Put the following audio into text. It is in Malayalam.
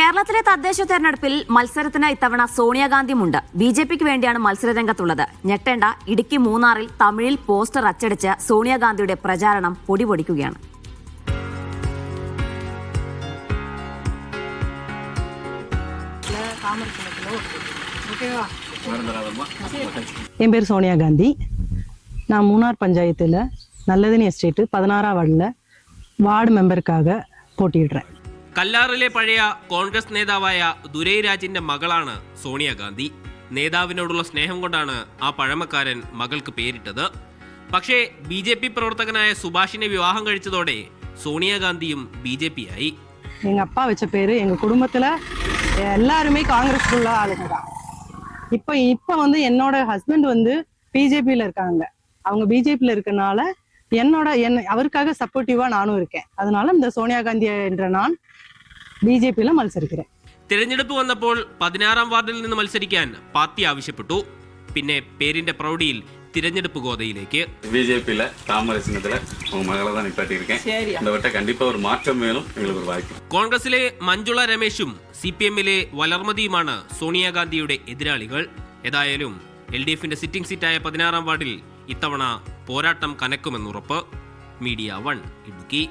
കേരളത്തിലെ തദ്ദേശ തെരഞ്ഞെടുപ്പിൽ മത്സരത്തിന് ഇത്തവണ സോണിയാഗാന്ധിയുമുണ്ട്. ബിജെപിക്ക് വേണ്ടിയാണ് മത്സരരംഗത്തുള്ളത്. ഞെട്ടേണ്ട, ഇടുക്കി മൂന്നാറിൽ തമിഴിൽ പോസ്റ്റർ അച്ചടിച്ച് സോണിയാഗാന്ധിയുടെ പ്രചാരണം പൊടിപൊടിക്കുകയാണ്. என் பேர் சோனியா காந்தி. நான் மூணார் பஞ்சாயத்தில் நல்லதனி எஸ்டேட் 16ஆம் வார்டில் വാർഡ് മെമ്പർക്കാക പോട്ടിയിടുறேன். കല്ലാറിലെ പഴയ കോൺഗ്രസ് നേതാവായ ദുരൈ രാജിന്റെ മകളാണ് സോണിയാഗാന്ധി. നേതാവിനോടുള്ള സ്നേഹം കൊണ്ടാണ് ആ പഴമക്കാരൻ മകൾക്ക് പേരിട്ടത്. പക്ഷേ BJP പ്രവർത്തകനായ സുഭാഷിനെ വിവാഹം കഴിച്ചതോടെ സോണിയാഗാന്ധിയും BJP ആയി. எங்கள் அப்பா வச்ச பேர் எங்கள் குடும்பத்தில் எல்லாருமே காங்கிரஸ் உள்ள ஆளுங்க தான். இப்போ வந்து என்னோட ஹஸ்பண்ட் வந்து BJPயில் இருக்காங்க. அவங்க BJPயில் இருக்கனால அவருக்காக சப்போர்ட்டிவா நானும் இருக்கேன். அதனால இந்த സോണിയാ ഗാന്ധി என்ற நான் BJPയിൽ മത്സരിக்கிறேன். തിരഞ്ഞെടുപ്പ് വന്നപ്പോൾ 16ആം വാർഡിൽ നിന്ന് മത്സരിക്കാൻ പാർട്ടി ആവശ്യപ്പെട്ടു. പിന്നെ പേരിന്റെ പ്രൗഢിയിൽ തിരഞ്ഞെടുപ്പ് ഗോതയിലേക്ക്. BJPயில் தாமரை சின்னத்துல உங்க மகளை தான் நிப்பாட்டியிருக்கேன். இந்த வட்ட கண்டிப்பா ஒரு மாற்றம் வேணும், எங்களுக்கு ஒரு வாய்ப்பு. കോൺഗ്രസിലെ മഞ്ജുള രമേശും CPMലെ വലർമതിയുമാണ് സോണിയാഗാന്ധിയുടെ എതിരാളികൾ. ഏതായാലും LDFന്റെ സിറ്റിംഗ് സീറ്റായ 16ആം വാർഡിൽ ഇത്തവണ പോരാട്ടം കനക്കുമെന്നുറപ്പ്. മീഡിയ 1 ഇടുക്കി.